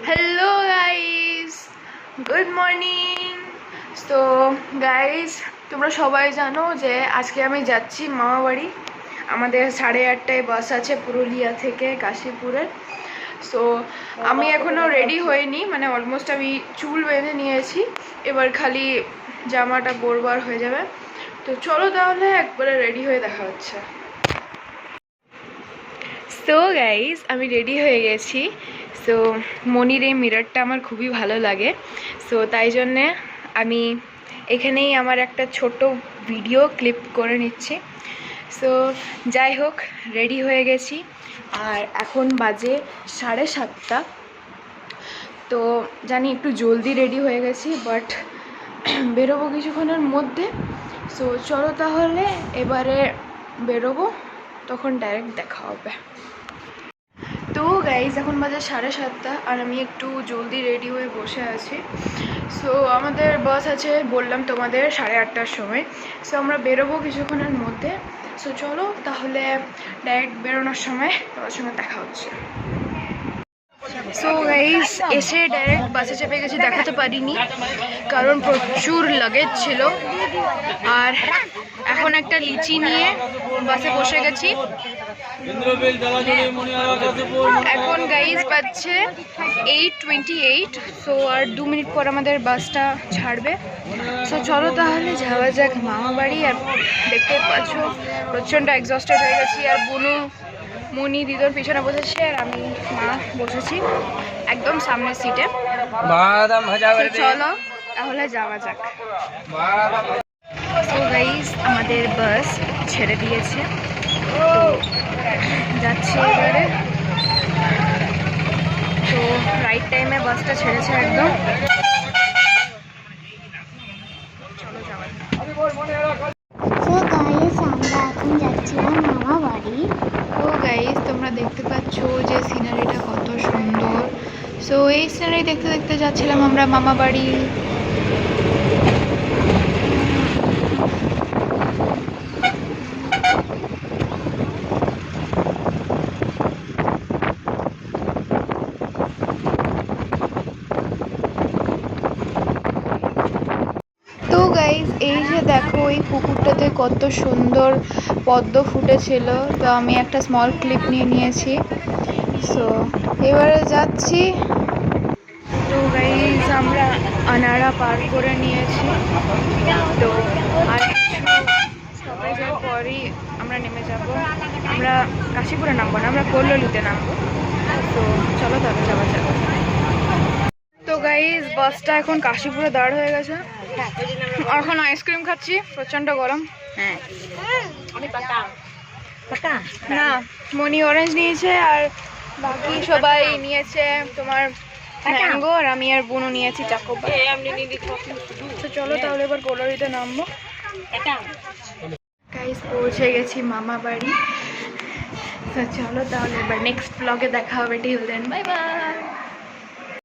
Hello guys, good morning. তো guys, তোমরা সবাই জানো যে আজকে আমি যাচ্ছি মামা বাড়ি। আমাদের 8:30টায় বাস আছে পুরুলিয়া থেকে কাশীপুরের। সো আমি এখনও রেডি হইনি, মানে অলমোস্ট আমি চুল বেঁধে নিয়েছি, এবার খালি জামাটা পরবার হয়ে যাবে। তো চলো তাহলে একবারে রেডি হয়ে দেখা হচ্ছে। সো গাইস, আমি রেডি হয়ে গেছি। সো মনির এই মিররটা আমার খুবই ভালো লাগে, সো তাই জন্যে আমি এখানেই আমার একটা ছোট ভিডিও ক্লিপ করে নিচ্ছি। সো যাই হোক, রেডি হয়ে গেছি আর এখন বাজে 7:30। তো জানি একটু জলদি রেডি হয়ে গেছি, বাট বেরোবো কিছুক্ষণের মধ্যে। সো চলো তাহলে এবারে বেরোবো, তখন ডাইরেক্ট দেখা হবে। তো গাইজ, এখন বাজে 7:30 আর আমি একটু জলদি রেডি হয়ে বসে আছি। সো আমাদের বাস আছে, বললাম তোমাদের 8:30টার সময়। সো আমরা বেরোবো কিছুক্ষণের মধ্যে। সো চলো তাহলে ডাইরেক্ট বেরোনোর সময় তোমার সঙ্গে দেখা হচ্ছে। সো গাইজ, এসে ডাইরেক্ট বাসে চেপে গেছি, দেখাতে পারিনি কারণ প্রচুর লাগেজ ছিল। আর এখন একটা লিচি নিয়ে বাসে বসে গেছি। এখন গাইজ বাজছে 8:28। সো আর 2 মিনিট পর আমাদের বাসটা ছাড়বে। সো চলো তাহলে যাওয়া যাক মামা বাড়ি। আর দেখতে পাচ্ছ প্রচণ্ড এক্সস্টেড হয়ে গেছি। আর বুনু, মনি, দিদর পিছনে বসেছে আর আমি মা বসেছি একদম সামনের সিটে। চলো তাহলে যাওয়া যাক। তো গাইজ, আমাদের বাস ছেড়ে দিয়েছে, যাচ্ছে এবারে। তো রাইট টাইমে বাসটা ছেড়েছে একদম। চলো যাওয়া যাক। তো গাইস, আমরা এখন যাচ্ছিলাম মামা বাড়ি। তো গাইস, তোমরা দেখতে পাচ্ছ যে সিনারিটা কত সুন্দর। সো এই সিনারি দেখতে দেখতে যাচ্ছিলাম আমরা মামা বাড়ি। তো গাইজ, এই যে দেখো, এই পুকুরটাতে কত সুন্দর পদ্ম ফুটেছিল। তো আমি একটা স্মল ক্লিপ নিয়ে নিয়েছি। সো এবারে যাচ্ছি। তো গাইজ, আমরা আনাড়া পার করে নিয়েছি। তো আর সবাই যাওয়ার পরই আমরা নেমে যাব। আমরা কাশীপুরে নামবো না, আমরা কল্লোলিতে নামবো। তো চলো তাহলে যাওয়া যাক। তো গাইজ, বাসটা এখন কাশীপুরে দাঁড় হয়ে গেছে। এখন আইসক্রিম খাচ্ছি, প্রচন্ড গরম। হ্যাঁ, না, মনি অরেঞ্জ নিয়েছে আর বাকি সবাই নিয়েছে তোমার ম্যাঙ্গো, আর আমি আর বুনু নিয়েছি চাকোবা। তো চলো তাহলে এবার কলোরিতে নামবো। গাইজ, পৌঁছে গেছি মামা বাড়ি। তো চলো তাহলে এবার নেক্সট ব্লগে দেখা হবে। Till then, bye by.